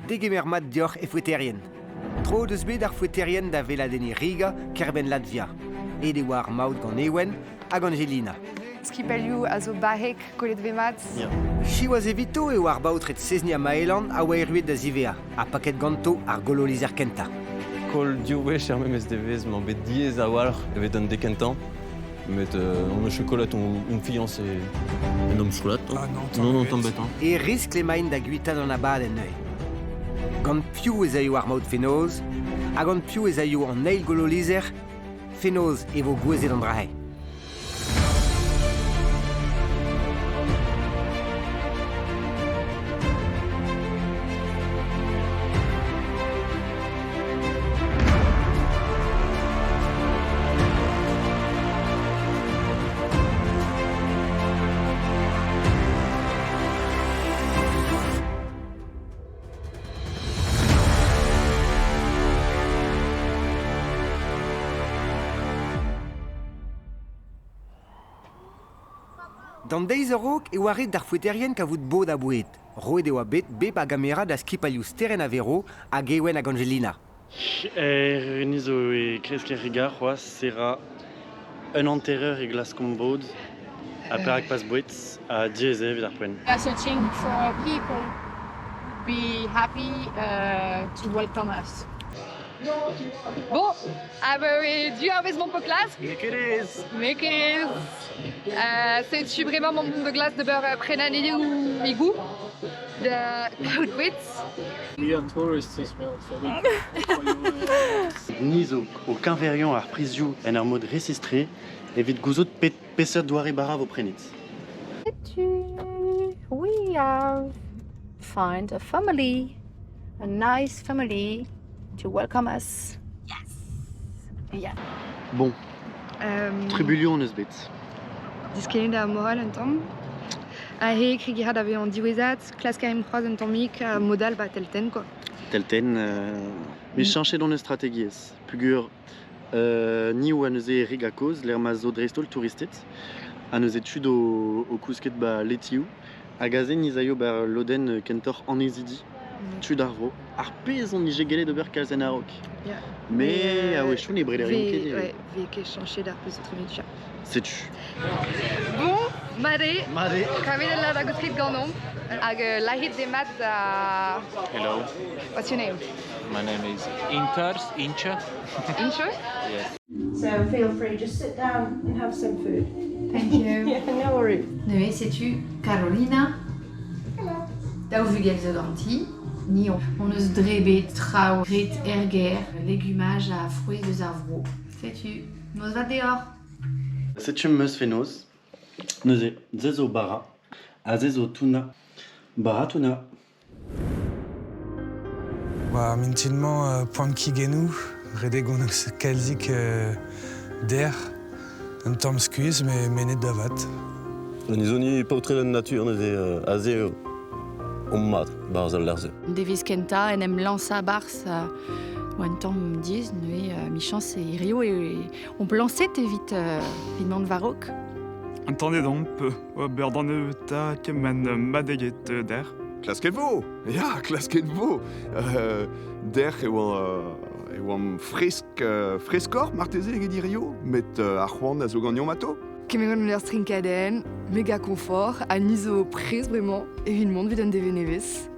degemer mat diolch e foueterien. Tro deus bet ar foueterien da veladenni Riga kerben Latvia. E de war maout gant Ewen hag Angelina. Skipelioù a zo barrek kollet vemat. Chi oaz evito e war baotret sezni a Maelan a oa eruet da zivea, a paket ganto ar gololizer kenta. Kol diouech er memes devez m'en bet diez a walc'h evet an dekentan. Met an chocolat on fiancé. Un homme chocolat? Ah non, t'embête. E risk le main da guita d'an abad en eux. Gant piou ez aio ar maout fenoz, hag gant piou ez aio an eil gololizer, fenoz e vo gwezet an drahe. Dans deiz eurok e oaret d'ar foueterien ka vout bod a bouet. Roet eo a bet bep a gamera da skipalioù steren a vero hag Ewen hag Angelina. Renizo e kresker riga c'hoaz sera un enterreur e glas kombod a perak pas bouet a dieze evit ar poen. Searching for people be happy to welcome us. Bon, du arvezement po klas. Mekez. C'est-tu vraiment mon de glace de beurre prenanelli ou migou? De Woodwitz. We are tourists as well, so we Nizo o kinverion ar prizioù en ar mod resistre evit gouzout peseurt doare bara vo prenit. We have find a family, a nice family to welcome us. Yes. Yeah. Bon, tribulio eus bet. Diskenet da moral un tamm. A he krigira da vean diwezat, klaska em c'hoaz un tammik a modal ba telten, quoi. Telten, me chanchet don eus strategiez. Pugur ni ou an eus e rig a koz, l'er ma zo drestol touristet, an eus etud o kousket ba letiou, hag a zen nizaio bar loden kentor an ezidi. Tu d'arvo. Ar pezon ni jegele d'ober kalzen a-rok. Yeah. Mais a wechou ne breder rien ket. Ouais, ve ket chancher d'ar peus o tremit. Sais-tu? Bon, mare. Mare. Kavet la da gotrit ganom. Hag lahit de mat da... Hello, What's your name? my name is Incha. Incho? Yes. So feel free, just sit down and have some food. Thank you. Yeah, no worries. Neue, sais-tu, Carolina. Hello. Daou vugel zo ganti. Ni on eus drebet, trao, grit, erger, légumage a fruez eus ar vro. Sais-tu, noz va deoc'h. Sais-tu meus fenoz? Neuze zezo bara. A zezo tuna. Bara tuna. Mintinman poan kigenou, redeg on eus kalzik der, un tamm skuiz, me menet davat. Nizo ni pautre la nature, neuze a zeo om mat, barz al larze. Devis kenta en em lansa bars ou un tamm diez neue mi chance e rio et on peut lancer evit vinman varok. Entendez donc, berdan ta kemen madeget der. Klasket vo! Ja, klasket vo! Der eo freskor marteze eget rio, met ar c'hoant a zo gagnon mato. Kemeron ur strinkaden, méga confort, a nizo prez vraiment, et une monde vid an devenevez.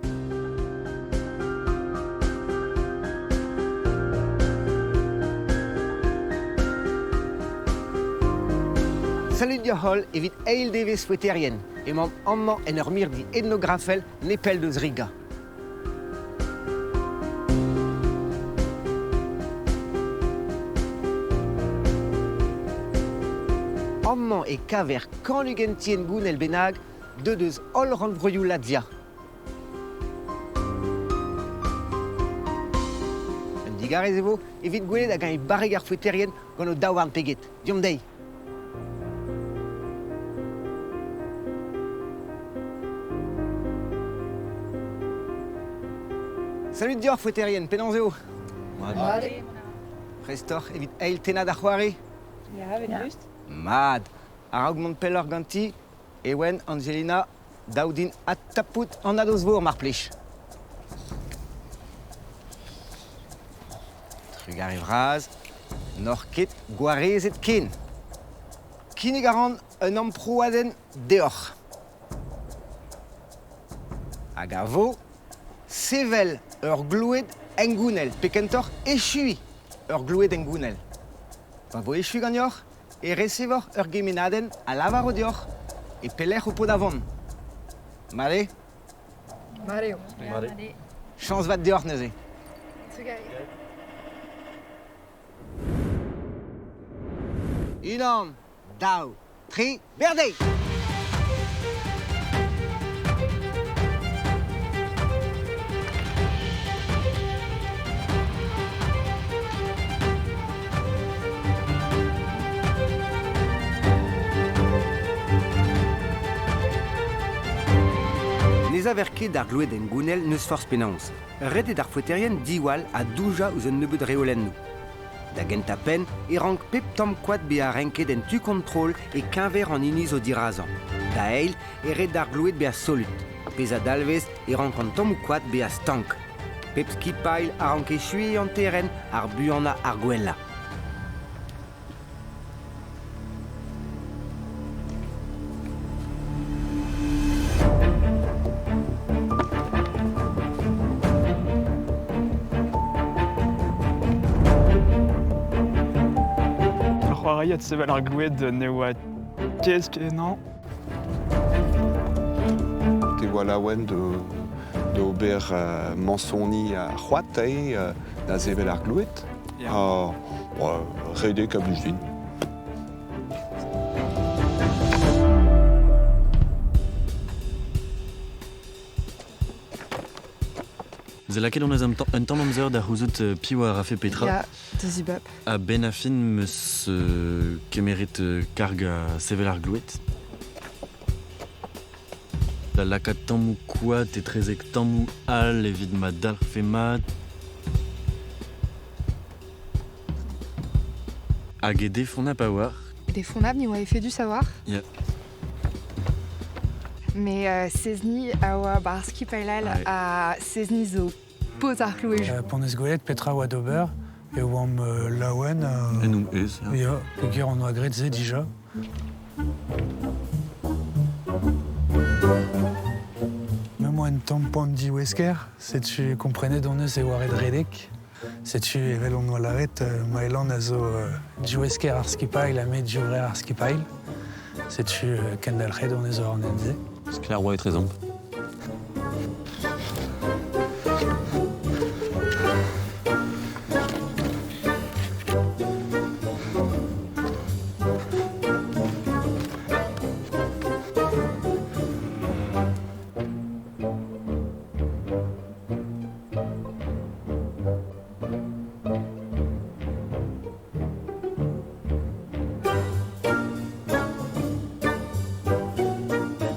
Salut diahol evit eil devez foueterien, e mam amman en ur mir di etnografel nepel deus Riga. Amman e kaver kanlugentien goun el benag, deus ol ranvroioù Latvia. Un digarez evo, evit gwelet hag an e barreg ar foueterien gant o daouarn peget. Diom dei. Salut dior foueterien, penanz eo. Mad. Prestor, evit eil tenad ar c'hoare. Ja, weet je lust? Mad. Ar augment peller ganti, Ewen, Angelina, daoudin at tapout an ados vor mar plech. Trugar vraz, nor ket gwarezet ken. Kinig a ran un amproaden deoc'h. Hag a vo, sevel ur gloued engounel, pekentor echui ur gloued engounel. Va vo echui gagnor, e resevor ur gemenaden a lavar o deoc'h, e pelec'h o pod avon. Mare, Mareo. chans vat deoc'h neuze. Unan, daou, tri, berdei! Nez a verket d'ar gloued en gounel neus force penaos. Redet ar foueterien diwal a douja ouz un nebeud reolenn nou. Da gent a pen, e rank pep tamm koad be a renket en tu kontrol e kinver an iniz o dirazan. Da eil, e red d'ar gloued be a solut. Pez a dalvez, e rank an tamm koad be a stank. Pep skipail a rank e chui an terren ar buanna ar gwella. C'hoariet sevel ar gloued ne oa ket kenan. Te voilà oen de ober mansoni a c'hoatei da sevel ar gloued. Redek a blij din. Ze laket on eus un tamm amzer da c'houzout piv a rafe petra. Ja, de zibab. A ben a fin meus kemeret karg a sevel ar gloued. Da laka tammou koad e trezek tammou al evit ma dalfe mat. Hag e defon pa war. Des fondab ni oa fait du savoir. Ya. Mais sezni a oa bar skipailal a sezni zo poz ar gloued. Pon eus gwelet petra oa d'ober, e oam laouen... En oum eus, ya. Ya, peogwir an oa gret ze dija. Même oa un tampon diwesker, setu komprenet on eus e oa red redek. Setu evel on oa laret, ma elan a zo diwesker ar skipail a met diovre ar skipail. Setu kendal red on eus ar nenze. Skler oa etrezomp.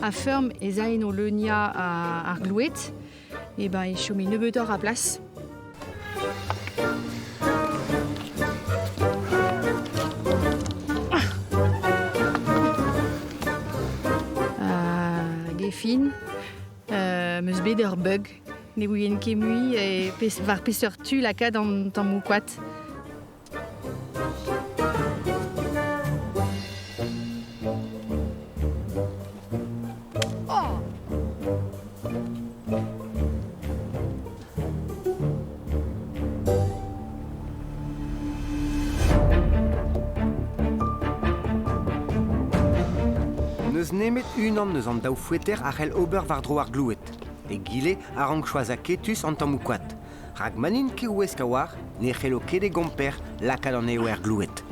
A ferm ez aen o leunia ar gloued, e ben e chome nebeudor a plas. Gefin, meus bet ur bug, ne ouien ket mui e var peseurt tu lakad an tammou koad. Neus nemet unan neus an daou foueter a c'hell ober war dro ar gloued. E gile a rank choaz a ketus an tammou koad. Rag manin ke ouesk a war, ne c'hello ket e gomper lakad an eo er gloued.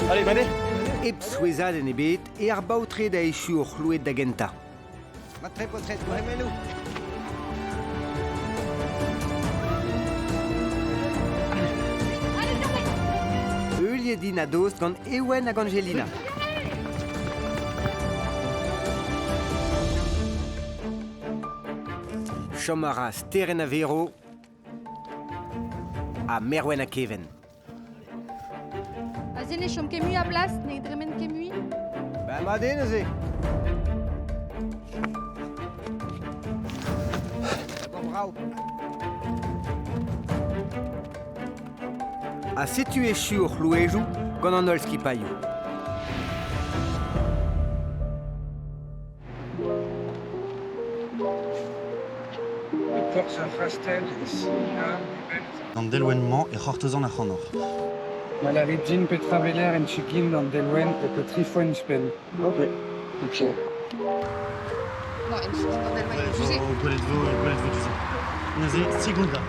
Allez, venez. Epsouezad en ebet e ar baoutre da echu ur c'hlouet da genta. Matre potret, gouremelo. Eulie din a dost gant Ewen hag Angelina. Chomara steren a vero a Merwen a Kevin. Azen e chom kemui a blas, ne dremen kemui. Ba ma deneze. Bon bravo. A setu echu ur c'hlouezhou gant an ol skipailloù. Gant delwenman e c'hortezan ar c'hanor. Ma la regine petra veler en chikin gant delwen e pe trifoen spen. Ok. Non, en chikin gant delwen e juze. Gwelet vo juze. Naze, Sigulda.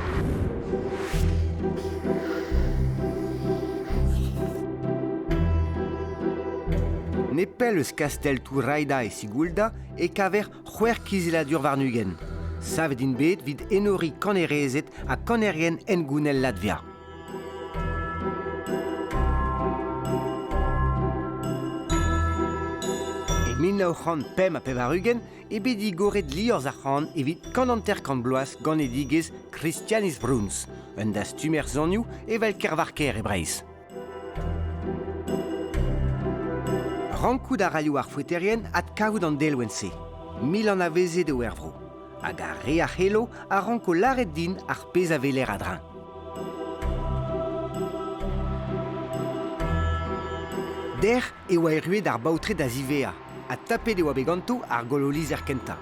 Nepel eus kastel tou Raida e Sigulda e kaver c'hwer kizeladur varnugen. Savet din bet vid enori kanerezet a kanerien en gounel Latvia. E 1905 a pevarugen e bedi goret liorz ar c'han evit kananter kant bloaz gant edigez Christianis Bruns, un da stumer zanioù evel kervarker e Breizh. Rankout a ralioù ar foueterien at kaout an delwen se. 1000 an a veze de wervro. Hag a re a c'helo a ranko laret din ar pez a veler a drin. Der e oa eruet ar baoutre da zivea, a tapet e oa beganto ar gololiz er kenta.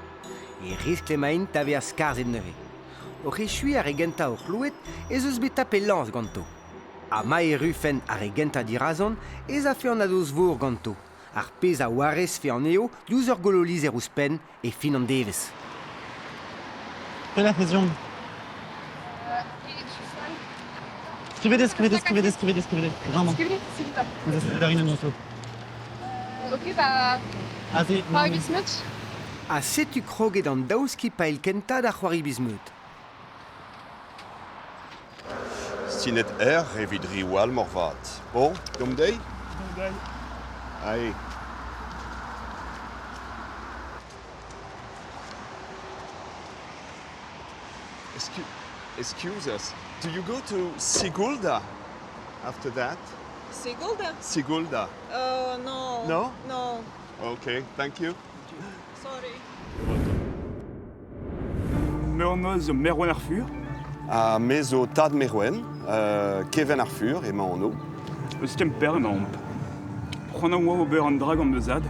E risk lemain tave a skarz en neve. O rechui ar egenta ur c'hlouet ez eus bet tape lanz ganto. A ma eru fen ar egenta dirazon ez a fe an adoz vor ganto. Ar pez a oarez fe an eo diouz ur gololiz er ouspen e fin an devez. Quelle la fusion? Scrivete. Vraiment. Skrivete, s'il vous plaît. Vous êtes derrière nous. Ok, bah... Allez, C'hoari bismeut. A setu kroget an daouzki pael kenta da c'hoari bismeut. Stinet evit riwal morvat. Bon, dom dei? Allez. Excuse us. Do you go to Sigulda after that? Sigulda? Sigulda. No. No? No. Okay, thank you. Sorry. Meurnoz Merwen ar fur. A mezo tad Merwen, Kevin ar fur e ma anno. Eus kem per emaomp. C'hoant oa ober an drag an eus ad.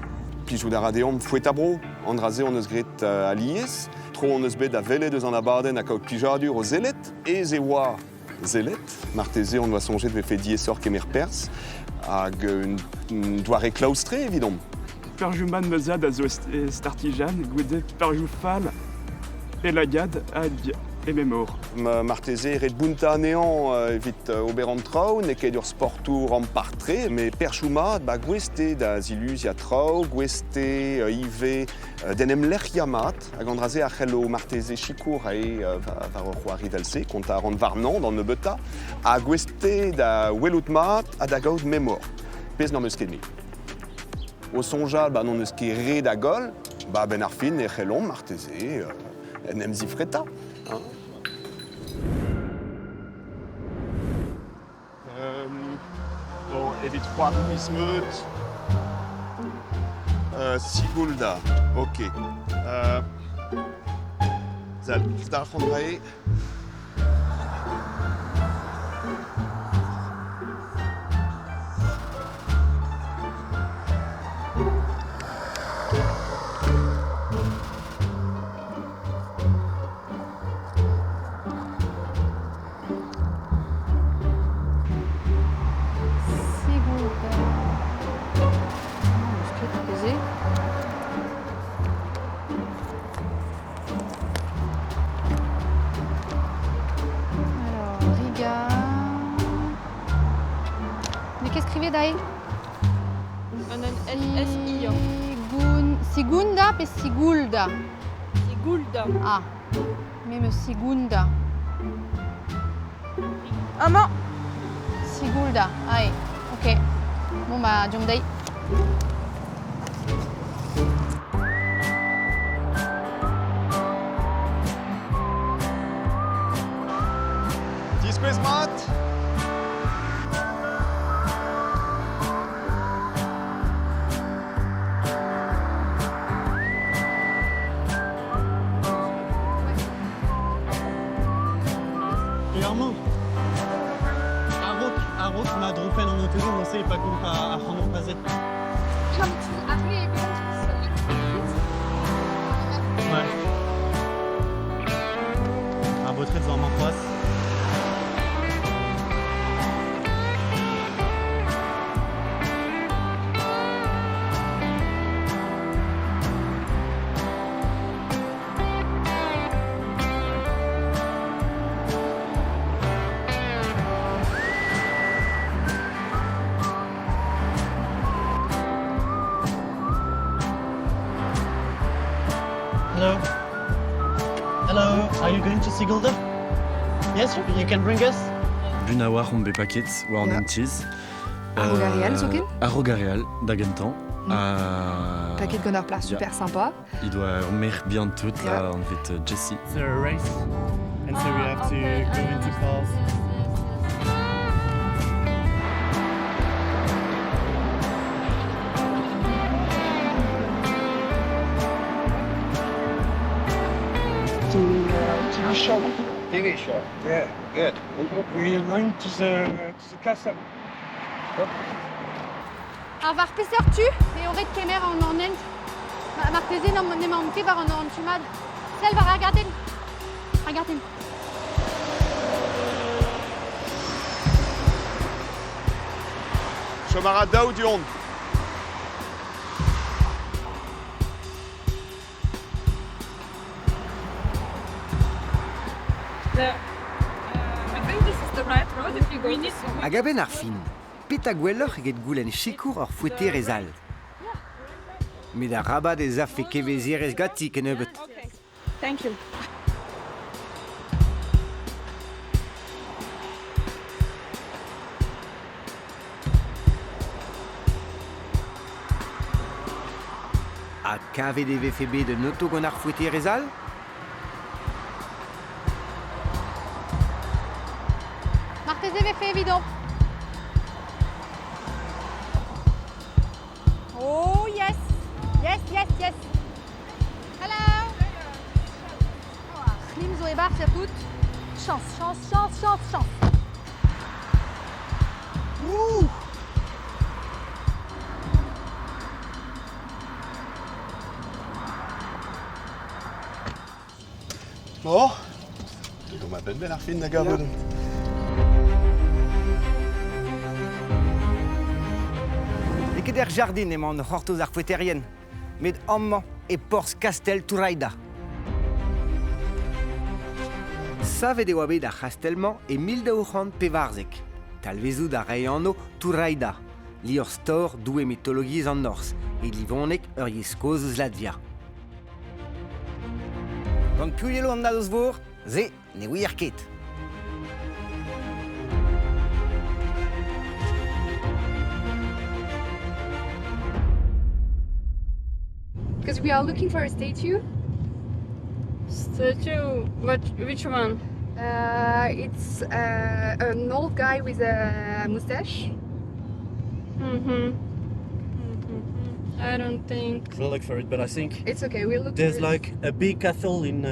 Plijout a radeomp fouet a bro, an draze on eus gret aliez. Tro on eus bet a velet eus an abadenn a kaout plijadur o zelet, ez e oa zelet. Marteze on oa sonjet ve fe diesor kemer pers, hag un doare klaustre evidom. Perjuman meus ad a zo est artijan, gwedet perjou fal, e lagad hag e memor. Marteze ret bunta nean evit ober an traoù, ne ket ur sportoù rempartre, me perchouma ba gweste da ziluzia traoù, gweste ive denem lerchiamat, hag an draze a c'hello marteze chikour var ur c'hoari dalse, kont a ran varnan dan nebeutta, a gweste da welout mat a da gaout memor, pez n'an eus ket me. O sonjal ba non eus ket re da gol, ba ben ar fin e c'hellon marteze en em zifreta. Bon, evit c'hoar bismeut. Sigulda, ok. Zal, zdar c'hondrae. Mais qu'est-ce que dai? En een SI. Segunda pe sigulda. Sigulda. Ah, même segunda. Ama. Sigulda, ai, ok. Bon bah, jom day. Disques mat. Et Armand, Arok m'a droppé dans notre maison, c'est pas comme à Armand Pazet. Ouais. Un beau trait devant mon poisse. Hello. Hello. Are you going to Sigulda? Yes, you can bring us. Bunawar on paquets, warm and cheese. Arrogareal, zoeken? Arrogareal, d'Agentan. Paquet Gunnar Place, super sympa. Il doit remettre bien tout là, en fait, Jessie. It's a race, and so we have to go into cars. To the shop. TV shop. Yeah. Good. We are going to the castle. Var pisser tu, e horret kemer an ornent. Martezin an nemante var an tumad. Sel var regarden. Regarden. Chomara Daudion. I think this is the right road if you go this way. Hag a-benn ar fin, pet a gwelloc'h eget goulenn chikour ur foueter ez all. Met a rabat ez a fe kevezier ez gati ken ebet. Okay. Thank you. Ha kavet e vefe bet un auto gant ar foueter ez all? Marteze ve fait évident. Oh yes. Yes, yes, yes. Hello. Slim zo e bar se fout. Chance, chance, chance, chance, chance. Ouh. Oh, du kom ben ben ar fin da gavod. Ket er jardin emañ ur c'hortoz ar foueterien, met amman e porz kastel Touraida. Savet eo abet ar c'hastelman e 1200 pevarzek. Talvezout a reiñ anno Touraida, li ur stor doue mythologiez an nors, e livonek ur yeskoz eus Latvia. Gant piouiello an da eus vor, ze ne ouier ket. Because we are looking for a statue. Statue? Which one? It's an old guy with a mustache. I don't think. We'll look for it, but I think It's okay, we'll look there's for it. like a big castle in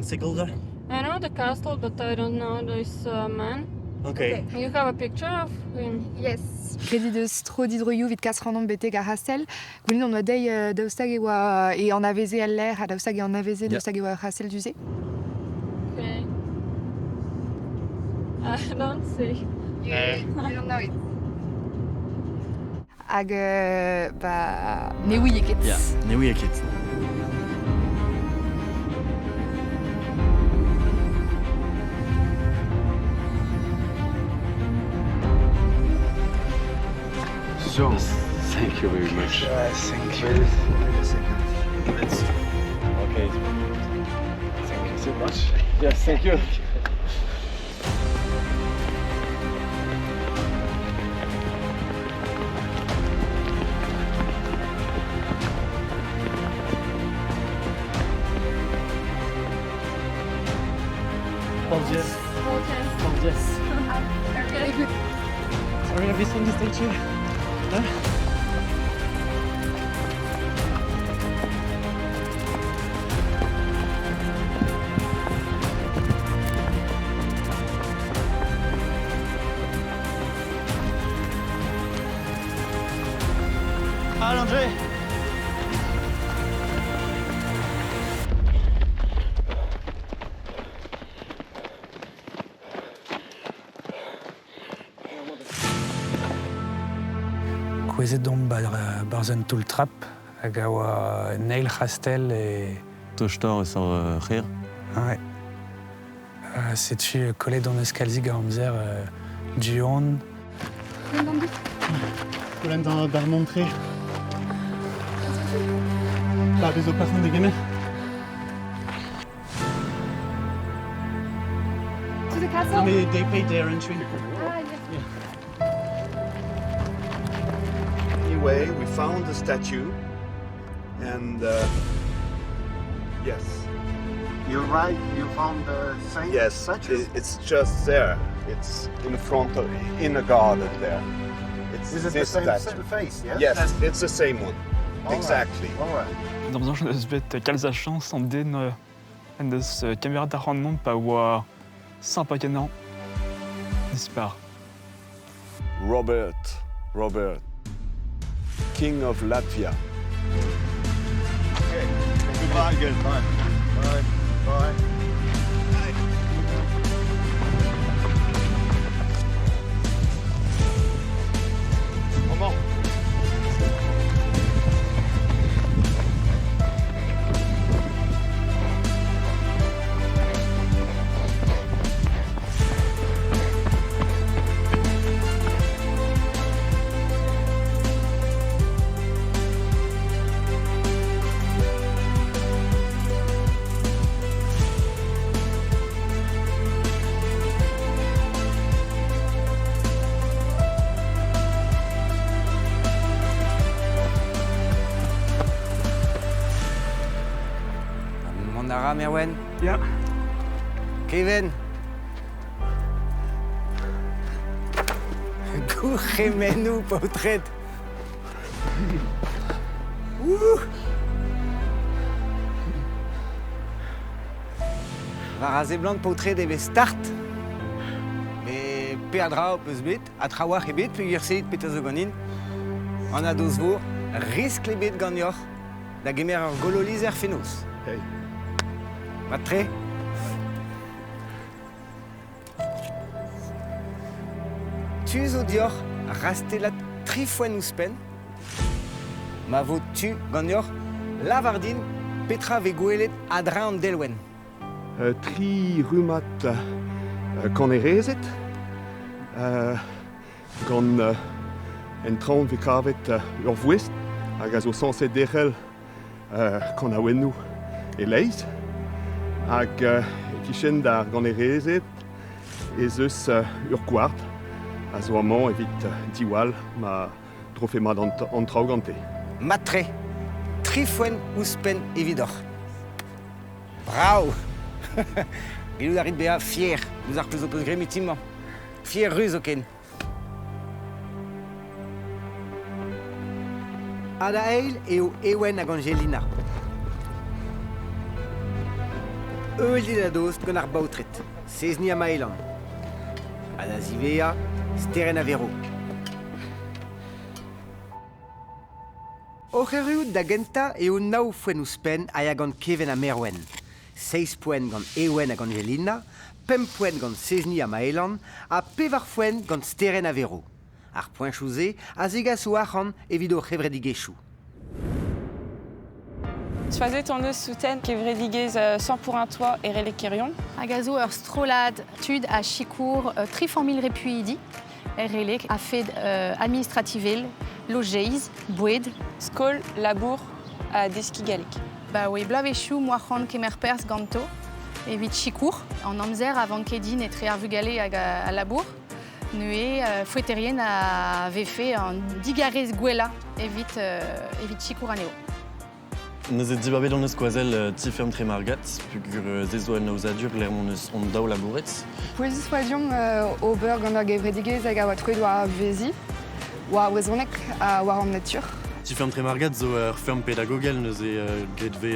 Sigulda. I know the castle, but I don't know this man. Okay. You have a picture of him? Yes. Kredi deus tro didroioù vid kasranon beteg ar hastel. Goulenn on oa dei daoustag e oa e an aveze al ler, a daoustag e an aveze daoustag e oa ar hastel duze. Okay. I don't see. You don't know it. Hag ba ne ouie ket. Ja, ne ouie ket. So, Thank you very much. Thank you. Okay. Thank you so much. Yes, thank you. Yes. Yes. Very good. Sorry, have you seen the statue? No? Hi, Andre. Kwezet dom barzen tout le trap, hag awa Neil Hastel et... Tochtor sur rire. Ouais. C'est-tu collé dans Escalzig à Amzer Dion. Colin dans Bermontré. Là, les opérations des gamins. To the castle? They paid their entry. Anyway, we found the statue, and yes. You're right, you found the same statue? It's just there. It's in front of, in a garden there. It's Is it this the same statue. face, yes? Yes, it's the same one. Exactly. All right. Dans besoin de vet kalza chans an den en deus kamera da rendement pa oa sampakenan. Dispar. Robert, King of Latvia. Okay. Goodbye. Good. Bye. Bye. Bye. Comment? Nara, Merwen? Ja. Kevin? Gouremenu, potret. Va raser blanc potret de start. Mais perdra au peus bit, a trawar e bit, puis yersit peta zogonin. On a dos vour, risque les bit gagnor, da gemer ar gololiz er fenos. Hey. Matre? Tu zo dior rastelat trifoen ouspen, ma vo tu gagnor lavardin petra ve gwelet adra an delwen. Tri rumat kanerezet, gant en traon ve kavet ur vouest, hag a zo sanset derel kan a wennou e leiz, hag kichen da ganerezet ez eus ur gwart, a zo amañ evit diwal ma trofemad an traoù gante. Matre, trifoen ouspen evidor. Bravo! Bilou arit bea fier, nous ar peus o peus gremitimman. Fier ruz o ken. Ada eil eo ewen hag Angelina. Eul dit a dost gant ar baotret, sezni a maelan. Ada zivea, steren a vero. Ocheriout da genta eo naou foen ouspen a gant Kevin a Merwen. 6 poen gant ewen hag Angelina, 5 poen gant sezni a maelan, a pevar foen gant steren a vero. Ar poen chouze a zegas o achan evit o c'hevredigezhioù. Soazet on eus souten kevredigez 100 pour un toit et relekerion. Hag a zo ur strolad tud a chikour 300 000 repuidi. Relek a fait administrativel logeiz, boued. Skol, labour, a deski galek. Bah oui, blavechou, moachan kemerpers ganto, evit chikour. En amzer avant kedin et tre arvugale à labour. Nue fouetterien avait fait un digarez guela evit chikour aneo. Neus et dibabet on eus koazel tifem tre margat, pugur zezo en eus adur ler mon eus on daou labouretz. Poezis foadion ober gant ar gevredigez hag a oa troet war vezi, oa wezonek a war an natur. Tifem tre margat zo ferme pédagogel neus e gretve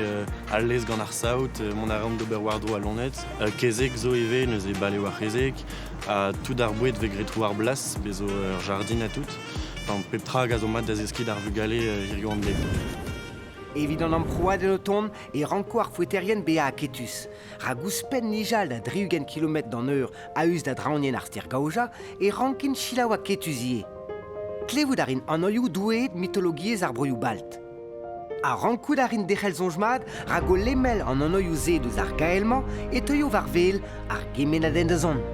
al lez gant ar saout, mon arand d'ober wardro a lonet, kezek zo eve neus e bale war kezek, a tout ar boued ve gretrou ar blas, bezo jardin a tout. Enfin, pep tra hag a zo mat da zeski d'ar vugale hirio an bled. Evidon an proa de noton e ranko ar fouetterien bea a ketus. Ra gouspen nijal da 30 km d'an eur a eus da draonien ar stirkaoja e rankin chilaou a ketusie. Klevout arin anoioù douet mythologiez ar broioù balt. A rankout arin dechel zonjmad ra go lemel an anoioù ze deus ar gaelman e teuio var vel ar gemenadenn da zon.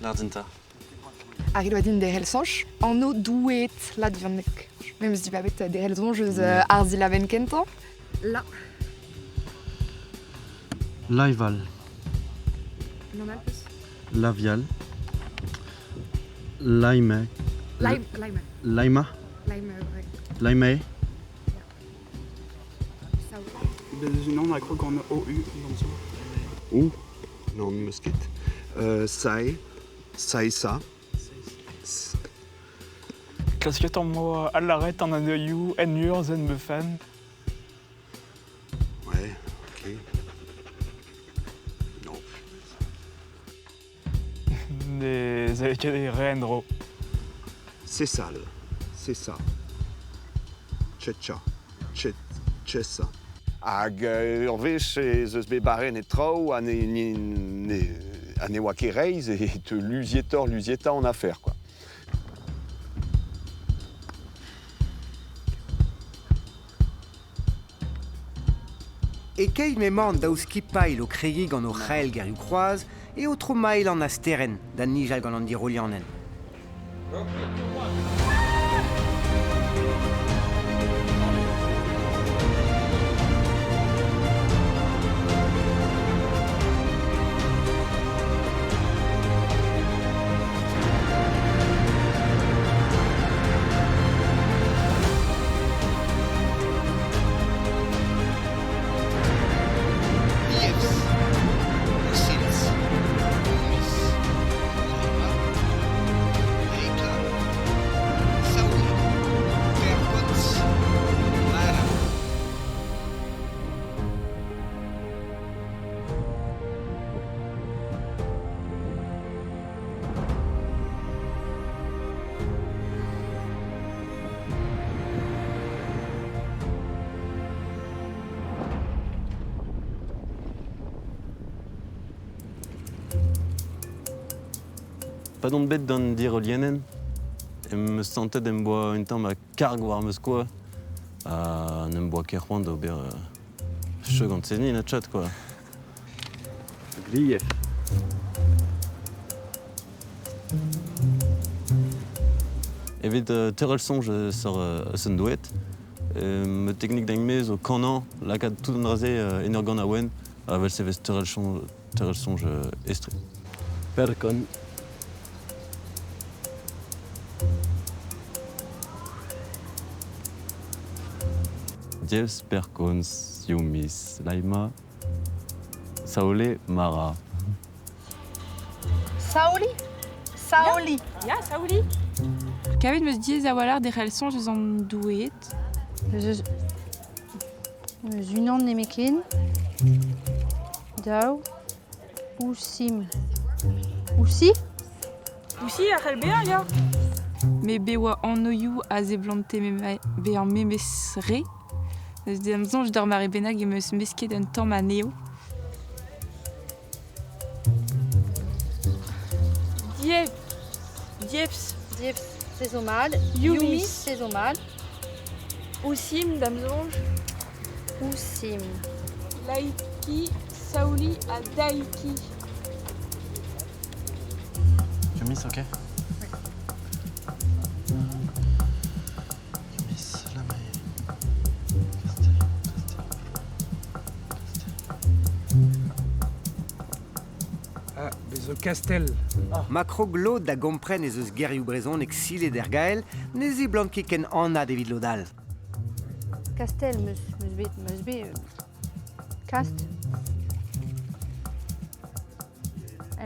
Lardinta. Ar ilo din derel sanch, anno douet la dviannek. Meus dibabet derel zonj eus ar zilaven kentan. La. Laival. Non alpes. Lavial. Laime. Laima. Laima. Laima, ouais. Laime. Non, on a cru qu'on a OU comme ça. Ou non, musket. Sai. Saïsa. Klasket en moi à l'arrêt en anoioù, en zen me fan. Ouais, ok. Non. Des rendro. C'est ça, c'est ça. Tchetcha. Tchessa. Hag ur vech eus bet baren et trao a ne oa ket reiz et te lusieta en affaire, quoi. E kei memant daoust kipail o kreig gant o c'hell gerioù kroaz e o tro mail an asteren da nijal gant an dirolianen. pas d'on bête d'en dire lienen. Et me sentais d'un bois une temps à carg war me quoi. Un bois kerwan d'ober. Je quand c'est ni na chat quoi. Glief. Evit terrel songe sur son douet. Me technique d'un mes au canan, la cad tout en rasé énergan à wen, avec ses terrel songe estre. Percon. Diels percons yumis laima saole mara. Saoli? Saoli. Ja, Saoli. Kavet meus diez a walar de c'hell sonj eus an douet. Eus unan nemekin. Daou. Ousim. Ousi? Ousi a c'hell bear, ya. Me bewa an oioù a ze blante be an memes re. Eus de am zonj d'ar mare benag e meus mesket un tamm a neo. Dieps, c'est Zomad. Yumis, c'est Zomad. Ousim, dam zonj. Ousim. Laiki, Saoli a Daiki. Yumis, ok. Yumis, la maille. Ah, bezo Castel. Macroglo da gompren ez eus gerioù brezon exilé d'ergael, nezi blankiken anna David Lodal. Castel, meus be. Cast.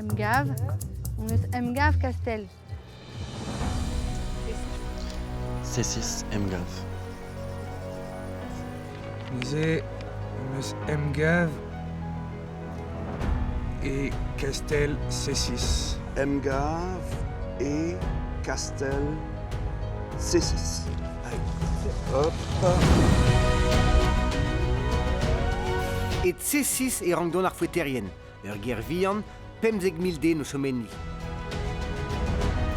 Mgav. Mgav Castel. C6 Mgav. Neuze meus Mgav et Castel C6. Mgav et Castel C6. Hop. Et C6 e rank don ar foueterien. Ur ger vihan, pemzeg milde no chomenni.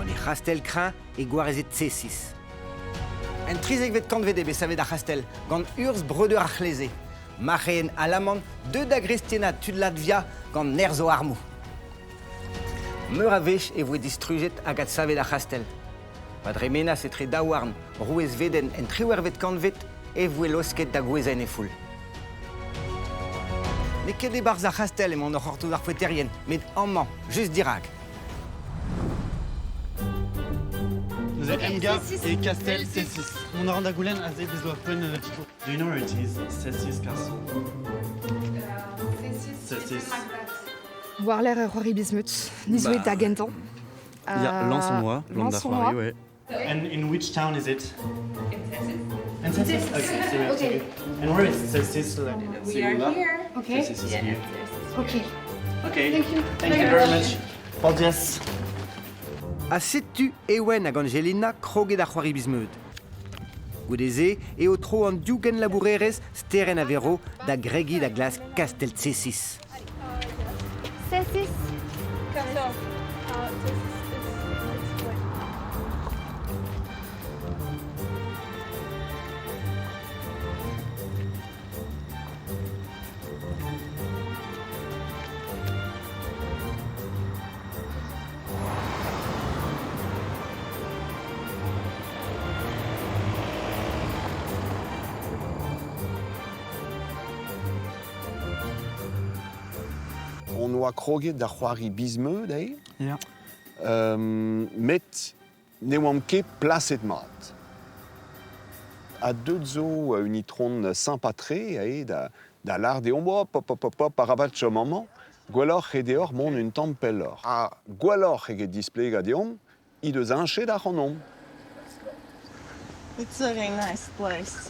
On e Chastel crin e gwarezet C6. En trizeg vet kant vede savet a Chastel, gant urs breuder ar chleze. Mareen alamant, deux d'agrestiena tud latvia gant nerzo armou. Meur a vech e voe distruget hag at savet a Chastel. Padremena setre daouarn, rouez veden en triwer vet kant vet e voe losket da gwezen e foul. Ne ket e barz a Chastel emañ ur c'hortoù ar foueterien, met amman, just dirag. Nous avons Mgav et Castel C6. Mon oran da goulenn a ze bezo a pen tiko. Do you know where it is? C6 Castle. C6. War l'air Rory Bismuth, Nizouet da Gentan. Ja, Lançonnois, Landafari, ouais. And in which town is it? In C6. Okay. And where is C6? We are here. Okay. C6 is here. Okay. Okay. Thank you. Thank you very much. Paudias. A setu ewen hag Angelina kroget ar c'hoari bizmeud. Goudeze e o tro an diougen labourerez steren a vero da gregi da glas Castel C6. C6. On oa kroget da c'hoari bizmeud, Ja. Met ne oam ket plaset mat. A deud zo unitron Saint-Patré, da lar de ombo, pop, arabat chom amman, gwelloc'h e deoc'h mont un tampelloc'h. A gwelloc'h eget displega deom, i deus anchet da c'hanom. It's a very nice place.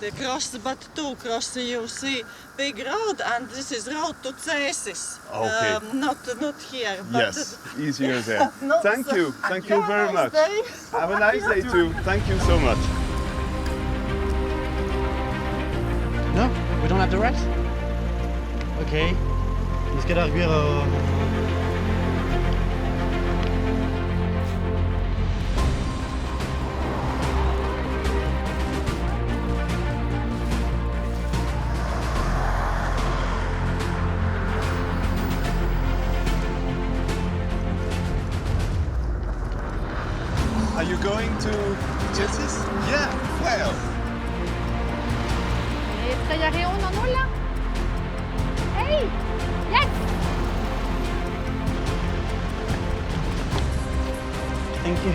The cross but two cross you see big road and this is road to Cesis. Okay. Not here. But Yes, easier there. Not Thank so- you very Nice much. day. Have a nice day too. Thank you so much. No? We don't have the rest? Okay. Nous ket ar gwir Are you going to Chelsea's? Yeah, well. Et Traiaréon en là. Hey! Yes! Thank you.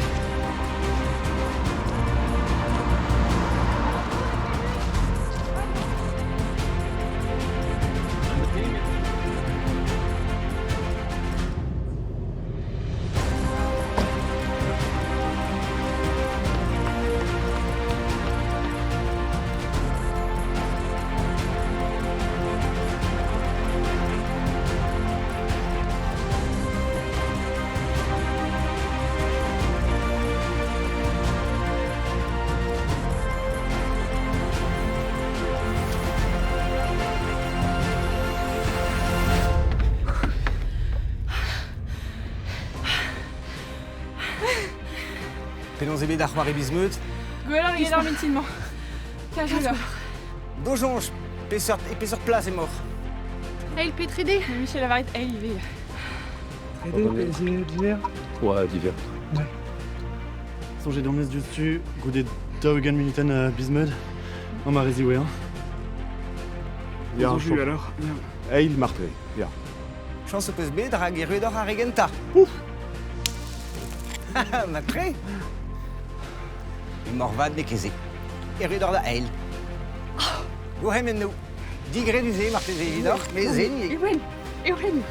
Penons ebe da c'hoare bizmeut. Gwellor e gellor mintinman. Kajouler. Dojonj, peseur plas e mor. Eil petrede. Michel Avarit, eil ive. d'hiver. Ouais, d'hiver. Ouais. Songez dans mes dessus, goûter Daugan Minuten Bismuth. On m'a résioué, hein. Ils ont vu alors. Eil martré, ja. Chance peus bet hag e ruedor a regenta. Ouf. Matre. Morvad ne keze. E ruedor da eil. Gourem en nou. Digre du ze martez evidor, mais zen. Ewen.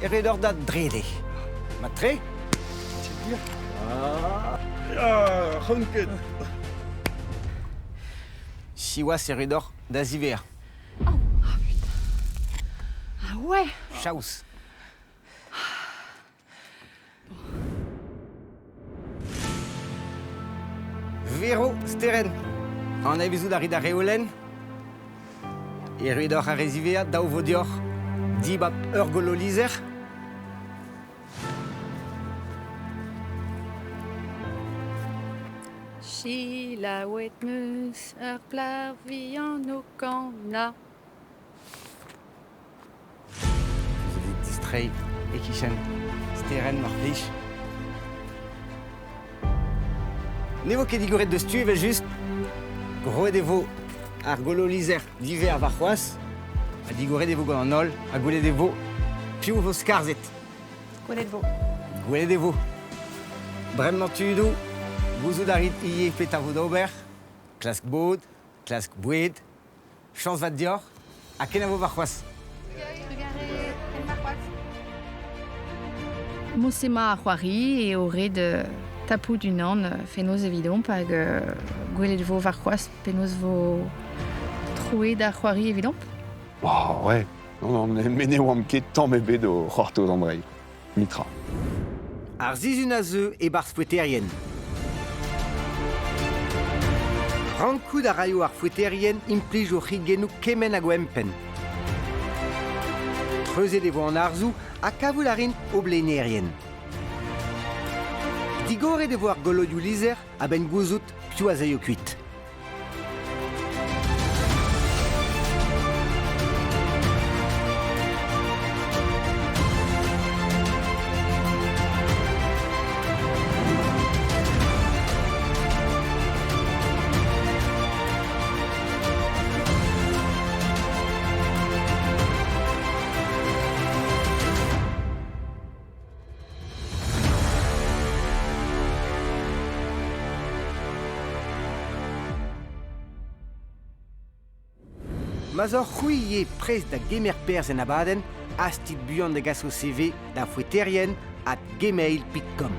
E ruedor da drede. Matre. Honket. Siwa e ruedor da ziver. Ah ouais. Chaous. Vero steren. An a bezou da rid a reolen. E ruedor a rezivea daou vo dior. Dibap ur golo lizer. Si la ouet meus ur plar vian o kana. Vous êtes distrait et kichen. Steren marplich. Nevo ket digoret de stu evel just. Groet evo ar golo lizer d'hiver var c'hoaz. A digoret evo gant an ol, a gwelet evo piou vo skarzet. Gwelet vo. Gwelet evo. Bremment tudou, gouzout arit ie pet a vo d'ober. Klask bod, klask boued. Chans vat dior, a ken a vo var c'hoaz. Mosema a c'hoari e o red tapou d'un an fenoz evidon hag gwelet vo var c'hoaz penaos vo trouet da c'hoari evidon. Wow, ouais. Non, mene oam ket tamm ebe do c'horto d'Andrei. Mitra. Ar zizun a zeu e barz foueterien. Rankout a raio ar foueterien implij o c'higenou kemen a gwempen. Treuzet evo an arzou a kavoularin o bleinerien. Digoret evo ar golodioù lizer a ben gouzout piou a zeio kuit. Mazor c'houiie prez da gemer perz en abadenn, astit buan da gas o CV da foueterien at gmail.com.